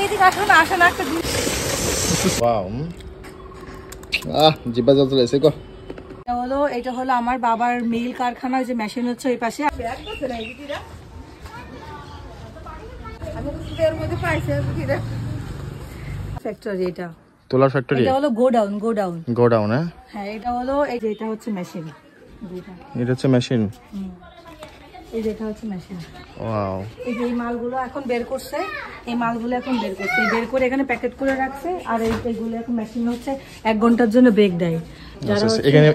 এদিকে আসুন আসেন একটা জিনিস। ওয়াও জিব্বা জল চলে এসে গো। এটা হলো আমার বাবার মিল কারখানা, যে মেশিন হচ্ছে ওই পাশে। ফ্যাক্টরি এটা, তোলার ফ্যাক্টরি। এটা হলো গোডাউন। গোডাউন হ্যাঁ এটা হলো এই যে এটা হচ্ছে মেশিন। এটা হচ্ছে মেশিন। এই যে এটা হচ্ছে মেশিন। ওয়াও। এই যে এই মালগুলো এখন বের করছে, বের করে এখানে প্যাকেট করে রাখছে। আর এইগুলো এখন মেশিন হচ্ছে 1 ঘন্টার জন্য ব্রেক দেয়।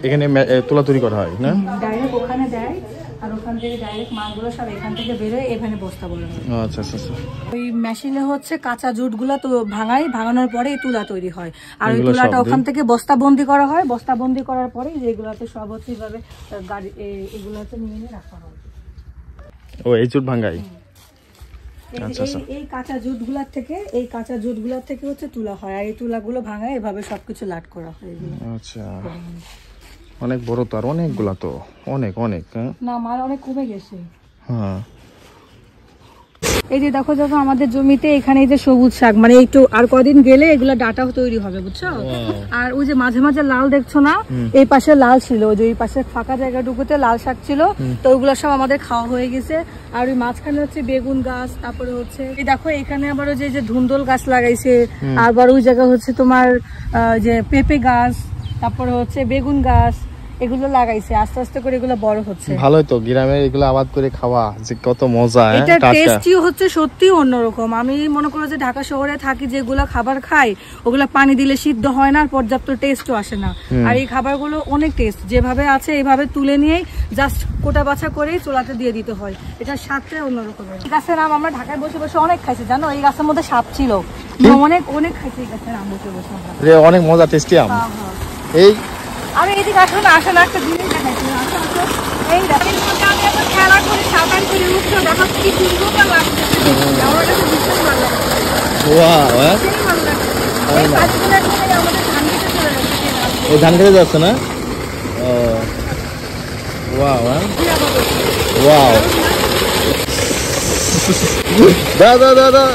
এখানে তোলা তৈরি করা হয় না, ডাইরেক্ট ওখানে দেয়। আর ওখান থেকে ডাইরেক্ট মালগুলো সব এখান থেকে বেরোয় এখানে বস্তা বলে। আচ্ছা আচ্ছা আচ্ছা। ওই মেশিনে হচ্ছে কাঁচা জুটগুলো তো ভাঙানোর পরে এই তুলা তৈরি হয়। আর ওই তুলাটা ওখান থেকে বস্তাবন্দি করা হয়। বস্তাবন্দি করার পরে যেগুলোতে সব হচ্ছে এইভাবে গাড়ি এগুলোতে নিয়ে রাখা হয়। ও এই জুট ভাঙাই। আচ্ছা আচ্ছা। এই কাঁচা জুটগুলার থেকে হচ্ছে তুলা হয়। আর এই তুলাগুলো ভাঙায় এভাবে সবকিছু লাট করা হয়। আচ্ছা, অনেক বড় তো, আর অনেকগুলা তো, অনেক না মাল অনেক কমে গেছে। হ্যাঁ এই যে দেখো যখন আমাদের জমিতে এখানে এই যে সবুজ শাক, মানে একটু আর কদিন গেলে এগুলা ডাটা তৈরি হবে, বুঝছো? আর ওই যে মাঝে মাঝে লাল দেখছো না, এই পাশে লাল ছিল, যে ওই পাশে ফাঁকা জায়গাটুকুতে লাল শাক ছিল, তো ওইগুলো সব আমাদের খাওয়া হয়ে গেছে। আর ওই মাঝখানে হচ্ছে বেগুন গাছ, তারপরে হচ্ছে এই দেখো এখানে আবার ওই যে ধুন্দল গাছ লাগাইছে। আবার ওই জায়গা হচ্ছে তোমার যে পেঁপে গাছ, তারপরে হচ্ছে বেগুন গাছ, এগুলো লাগাইছে। আস্তে আস্তে করে এগুলো বড় হচ্ছে। ভালোই তো, গ্রামে এগুলো আবাদ করে খাওয়া যে কত মজা। এটা টেস্টিও হচ্ছে সত্যি অন্যরকম। আমি মনে করো যে ঢাকা শহরে থাকি, যেগুলা খাবার খাই ওগুলা পানি দিলে সিদ্ধ হয় না, আর পর্যাপ্ত টেস্টও আসে না। আর এই খাবারগুলো অনেক টেস্ট, যেভাবে আছে এইভাবে তুলে নিয়ে জাস্ট কোটা বাছা করে চুলাতে দিয়ে দিতে হয়। এটা স্বাদটা অন্যরকম। এই গাছের আম আমরা ঢাকায় বসে বসে অনেক খাইছি, জানো? এই গাছের মধ্যে সাপ ছিল, অনেক খাইছি এই গাছের আম বসে বসে। অনেক মজা, টেস্টি আম। এই আমি এদিকে আসলে একটা জিনিস দেখাইছি। এই দেখেন আমি একটা খেলা করি, সাঁতার করি, উঠছো, দেখো কি সুন্দর লাগছে। আমার কাছে ভীষণ ভালো লাগছে। এই গাছগুলো এখন আমাদের ধান খেতে চলে যাচ্ছে। এই ধান খেতে যাচ্ছে না? ওয়াও দাদা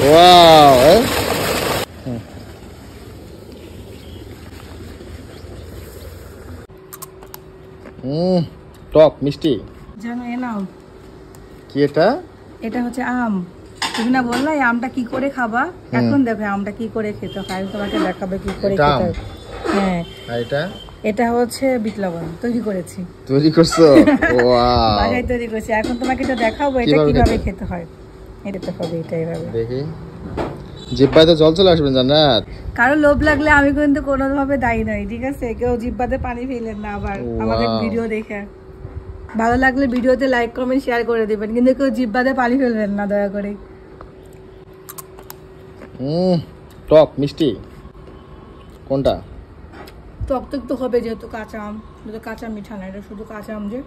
ওয়াও। টক মিষ্টি জানো এ নাও কি এটা? এটা হচ্ছে আম। তুমি না বললা এই আমটা কি করে খাবা? এখন দেখো আমটা কি করে খেতে হয়, আমি তোমাকে দেখাবো কি করে খেতে হয়। হ্যাঁ এটা হচ্ছে বিট লবণ তৈরি করছো? ওয়াও, বাসায় তৈরি করছি। এখন তোমাকে তো দেখাবো এটা কিভাবে খেতে হয়। এটা তো হবে, এটা এইভাবে দেখি। জিহ্বায় তো জল চলে আসবে জান্নাত। কারো লোভ লাগলে আমি কিন্তু কোনোভাবে দায়ী নই, ঠিক আছে? কেউ জিহ্বাতে পানি ফেলেন না আবার আমাদের ভিডিও দেখে। ভালো লাগলে ভিডিওতে লাইক কমেন্ট শেয়ার করে দিবেন, কিন্তু কেউ জিহ্বাতে পানি ফেলবেন না দয়া করে। টক মিষ্টি কোনটা? টক তো হবে, যেহেতু কাঁচা আম। কাঁচা মিঠা না, এটা শুধু কাঁচা আম যে।